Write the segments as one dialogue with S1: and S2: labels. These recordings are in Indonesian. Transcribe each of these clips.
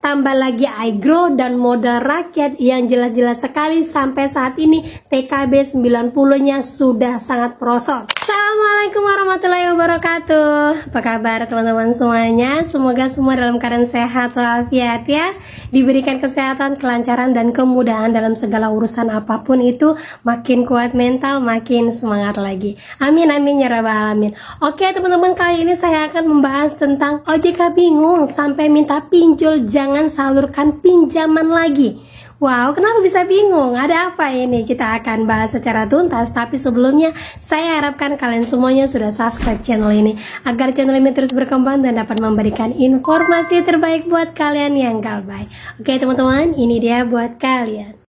S1: tambah lagi iGrow dan modal rakyat yang jelas-jelas sekali sampai saat ini TKB 90-nya sudah sangat merosot. Assalamualaikum warahmatullahi wabarakatuh. Apa kabar teman-teman semuanya? Semoga semua dalam keadaan sehat walafiat ya. Diberikan kesehatan, kelancaran dan kemudahan dalam segala urusan apapun itu. Makin kuat mental, makin semangat lagi. Amin amin ya rabbal alamin. Oke teman-teman, kali ini saya akan membahas tentang OJK bingung sampai minta pinjol, jangan salurkan pinjaman lagi. Wow, kenapa bisa bingung? Ada apa ini? Kita akan bahas secara tuntas. Tapi sebelumnya, saya harapkan kalian semuanya sudah subscribe channel ini agar channel ini terus berkembang dan dapat memberikan informasi terbaik buat kalian yang galbay. Oke teman-teman, ini dia buat kalian.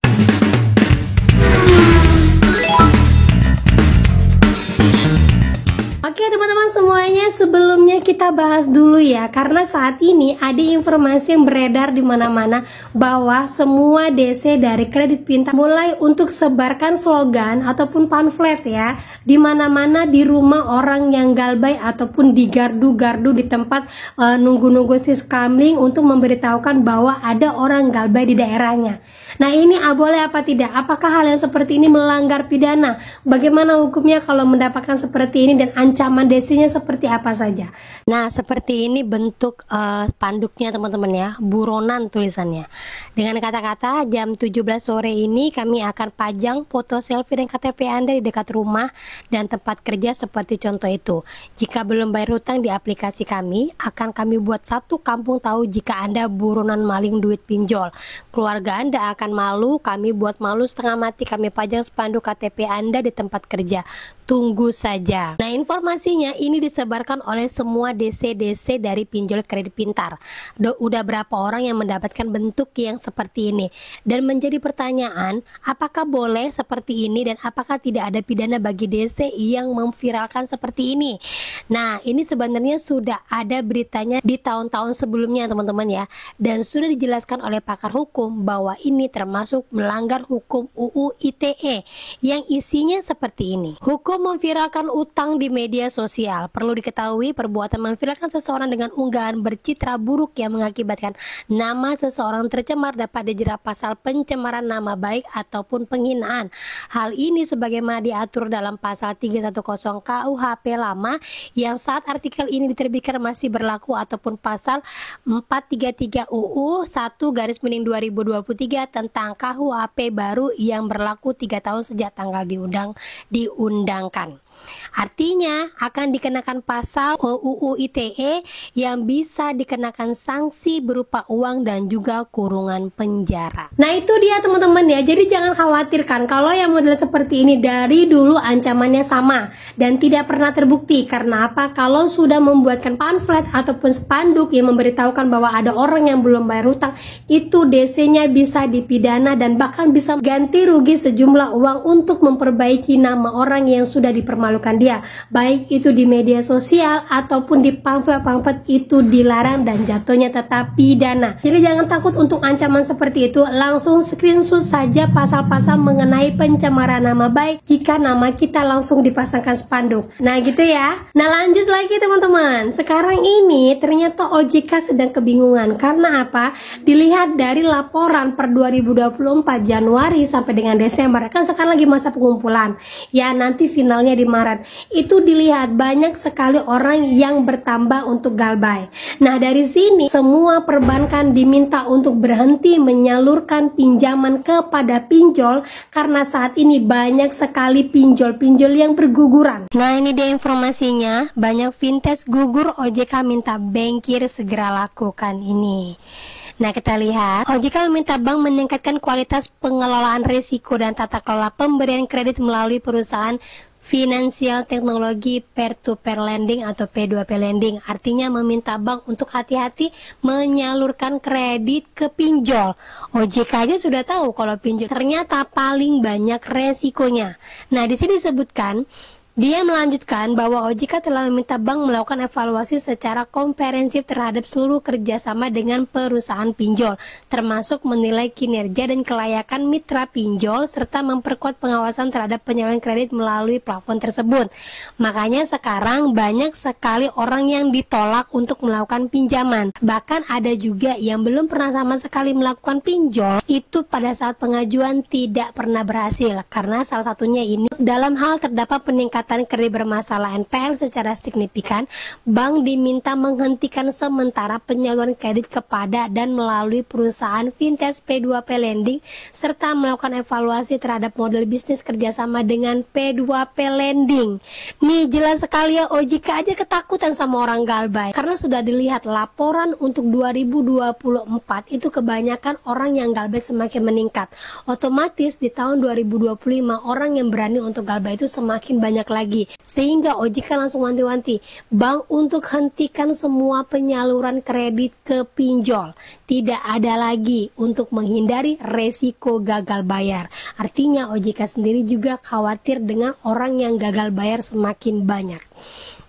S1: Oke teman-teman semuanya, sebelumnya kita bahas dulu ya, karena saat ini ada informasi yang beredar di mana-mana bahwa semua DC dari Kredit Pintar mulai untuk sebarkan slogan ataupun pamflet ya, di mana-mana di rumah orang yang galbay ataupun di gardu-gardu di tempat nunggu-nunggu siskamling untuk memberitahukan bahwa ada orang galbay di daerahnya. Nah ini boleh apa tidak? Apakah hal yang seperti ini melanggar pidana? Bagaimana hukumnya kalau mendapatkan seperti ini dan ancaman DC-nya seperti apa saja? Nah seperti ini bentuk spanduknya teman-teman ya, buronan tulisannya. Dengan kata-kata jam 17 sore ini kami akan pajang foto selfie dan KTP Anda di dekat rumah dan tempat kerja seperti contoh itu. Jika belum bayar hutang di aplikasi kami, akan kami buat satu kampung tahu jika Anda buronan maling duit pinjol. Keluarga Anda akan malu, kami buat malu setengah mati, kami pajang spanduk KTP Anda di tempat kerja. Tunggu saja. Nah informasinya ini disebarkan oleh semua DC-DC dari pinjol Kredit Pintar. Udah berapa orang yang mendapatkan bentuk yang seperti ini? Dan menjadi pertanyaan, apakah boleh seperti ini dan apakah tidak ada pidana bagi DC yang memviralkan seperti ini? Nah ini sebenarnya sudah ada beritanya di tahun-tahun sebelumnya teman-teman ya, dan sudah dijelaskan oleh pakar hukum bahwa ini termasuk melanggar hukum UU ITE yang isinya seperti ini. Hukum memviralkan utang di media sosial. Perlu diketahui perbuatan memviralkan seseorang dengan unggahan bercitra buruk yang mengakibatkan nama seseorang tercemar dapat dijerat pasal pencemaran nama baik ataupun penghinaan. Hal ini sebagaimana diatur dalam pasal 310 KUHP lama yang saat artikel ini diterbitkan masih berlaku ataupun pasal 433 UU 1/2023 tentang KUHP baru yang berlaku 3 tahun sejak tanggal diundangkan. Artinya akan dikenakan pasal UU ITE yang bisa dikenakan sanksi berupa uang dan juga kurungan penjara. Nah itu dia teman-teman ya, jadi jangan khawatirkan kalau yang model seperti ini dari dulu ancamannya sama dan tidak pernah terbukti. Karena apa? Kalau sudah membuatkan pamflet ataupun spanduk yang memberitahukan bahwa ada orang yang belum bayar hutang, itu DC-nya bisa dipidana dan bahkan bisa ganti rugi sejumlah uang untuk memperbaiki nama orang yang sudah dipermalukan dia, baik itu di media sosial ataupun di pamflet-pamflet, itu dilarang dan jatuhnya tetap pidana. Jadi jangan takut untuk ancaman seperti itu, langsung screenshot saja pasal-pasal mengenai pencemaran nama baik jika nama kita langsung dipasangkan spanduk. Nah gitu ya. Nah lanjut lagi teman-teman, sekarang ini ternyata OJK sedang kebingungan. Karena apa? Dilihat dari laporan per 2024 Januari sampai dengan Desember, kan sekarang lagi masa pengumpulan ya, nanti finalnya di Maret. Itu dilihat banyak sekali orang yang bertambah untuk galbay. Nah dari sini semua perbankan diminta untuk berhenti menyalurkan pinjaman kepada pinjol karena saat ini banyak sekali pinjol-pinjol yang berguguran. Nah ini dia informasinya, banyak fintech gugur, OJK minta bankir segera lakukan ini. Nah kita lihat, OJK meminta bank meningkatkan kualitas pengelolaan risiko dan tata kelola pemberian kredit melalui perusahaan Financial Teknologi Peer-to-Peer Lending atau P2P Lending. Artinya meminta bank untuk hati-hati menyalurkan kredit ke pinjol. OJK aja sudah tahu kalau pinjol ternyata paling banyak resikonya. Nah di sini disebutkan Dia melanjutkan bahwa OJK telah meminta bank melakukan evaluasi secara komprehensif terhadap seluruh kerjasama dengan perusahaan pinjol, termasuk menilai kinerja dan kelayakan mitra pinjol, serta memperkuat pengawasan terhadap penyaluran kredit melalui plafon tersebut. Makanya sekarang banyak sekali orang yang ditolak untuk melakukan pinjaman. Bahkan ada juga yang belum pernah sama sekali melakukan pinjol, itu pada saat pengajuan tidak pernah berhasil, karena salah satunya ini dalam hal terdapat peningkatan kredit bermasalah NPL secara signifikan, bank diminta menghentikan sementara penyaluran kredit kepada dan melalui perusahaan fintech P2P lending, serta melakukan evaluasi terhadap model bisnis kerjasama dengan P2P lending. Nih jelas sekali ya, OJK aja ketakutan sama orang galbay, karena sudah dilihat laporan untuk 2024 itu kebanyakan orang yang galbay semakin meningkat. Otomatis di tahun 2025 orang yang berani untuk galbay itu semakin banyak lagi, sehingga OJK langsung wanti-wanti bank untuk hentikan semua penyaluran kredit ke pinjol. Tidak ada lagi untuk menghindari resiko gagal bayar. Artinya OJK sendiri juga khawatir dengan orang yang gagal bayar semakin banyak.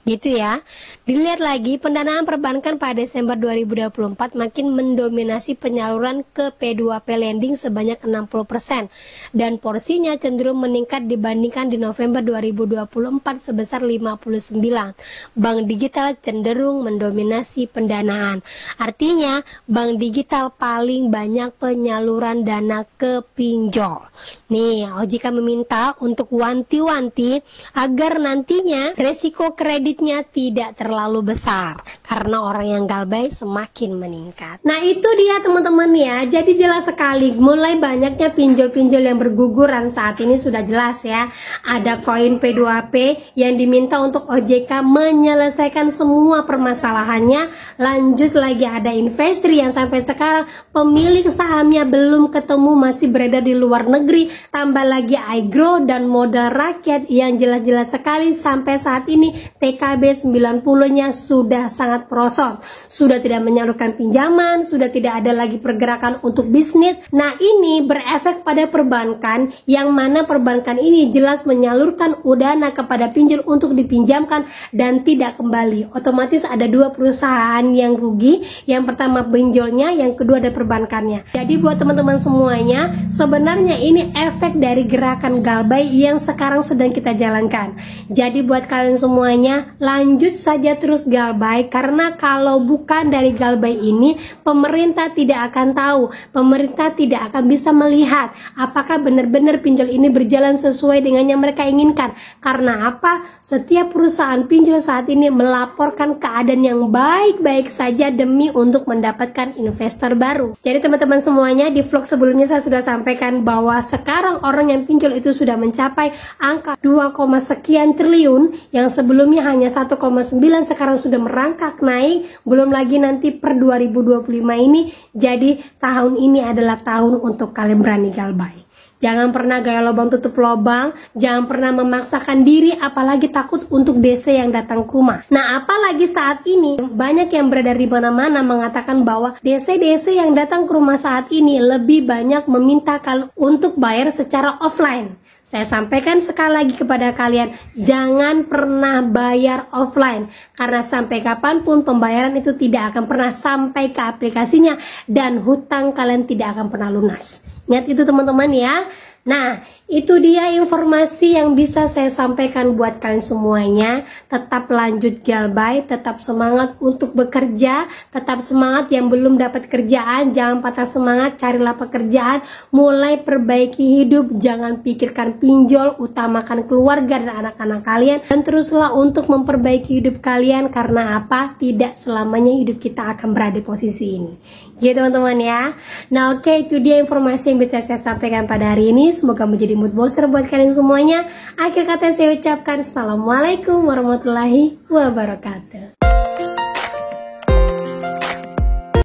S1: Gitu ya. Dilihat lagi, pendanaan perbankan pada Desember 2024 makin mendominasi penyaluran ke P2P lending sebanyak 60%, dan porsinya cenderung meningkat dibandingkan di November 2024 sebesar 59%. Bank digital cenderung mendominasi pendanaan. Artinya, bank digital paling banyak penyaluran dana ke pinjol. Nih, OJK meminta untuk wanti-wanti agar nantinya resiko kreditnya tidak terlalu besar, karena orang yang galbay semakin meningkat. Nah itu dia teman-teman ya, jadi jelas sekali mulai banyaknya pinjol-pinjol yang berguguran saat ini sudah jelas ya. Ada koin P2P yang diminta untuk OJK menyelesaikan semua permasalahannya. Lanjut lagi ada investor yang sampai sekarang pemilik sahamnya belum ketemu, masih beredar di luar negeri. Tambah lagi iGrow dan modal rakyat yang jelas-jelas sekali sampai saat ini TKB 90-nya sudah sangat merosot, sudah tidak menyalurkan pinjaman, sudah tidak ada lagi pergerakan untuk bisnis. Nah ini berefek pada perbankan, yang mana perbankan ini jelas menyalurkan dana kepada pinjol untuk dipinjamkan dan tidak kembali. Otomatis ada dua perusahaan yang rugi, yang pertama pinjolnya, yang kedua ada perbankannya. Jadi buat teman-teman semuanya, sebenarnya ini efek dari gerakan galbay yang sekarang sedang kita jalankan. Jadi buat kalian semuanya, lanjut saja terus galbay, karena kalau bukan dari galbay ini, pemerintah tidak akan tahu, pemerintah tidak akan bisa melihat apakah benar-benar pinjol ini berjalan sesuai dengan yang mereka inginkan. Karena apa? Setiap perusahaan pinjol saat ini melaporkan keadaan yang baik-baik saja demi untuk mendapatkan investor baru. Jadi teman-teman semuanya, di vlog sebelumnya saya sudah sampaikan bahwa sekarang orang yang pinjol itu sudah mencapai angka 2, sekian triliun, yang sebelumnya hanya 1,9, sekarang sudah merangkak naik. Belum lagi nanti per 2025 ini. Jadi tahun ini adalah tahun untuk kalian berani galbay. Jangan pernah gaya lubang tutup lubang, jangan pernah memaksakan diri, apalagi takut untuk DC yang datang ke rumah. Nah, apalagi saat ini banyak yang beredar di mana-mana mengatakan bahwa DC yang datang ke rumah saat ini lebih banyak meminta untuk bayar secara offline. Saya sampaikan sekali lagi kepada kalian, jangan pernah bayar offline, karena sampai kapanpun pembayaran itu tidak akan pernah sampai ke aplikasinya dan hutang kalian tidak akan pernah lunas. Ingat itu teman-teman ya. Nah, itu dia informasi yang bisa saya sampaikan buat kalian semuanya. Tetap lanjut galbay, tetap semangat untuk bekerja, tetap semangat yang belum dapat kerjaan, jangan patah semangat, carilah pekerjaan, mulai perbaiki hidup, jangan pikirkan pinjol, utamakan keluarga dan anak-anak kalian, dan teruslah untuk memperbaiki hidup kalian, karena apa? Tidak selamanya hidup kita akan berada di posisi ini. Gitu teman-teman ya. Nah oke, itu dia informasi yang bisa saya sampaikan pada hari ini. Semoga menjadi mood booster buat kalian semuanya. Akhir kata saya ucapkan assalamualaikum warahmatullahi wabarakatuh.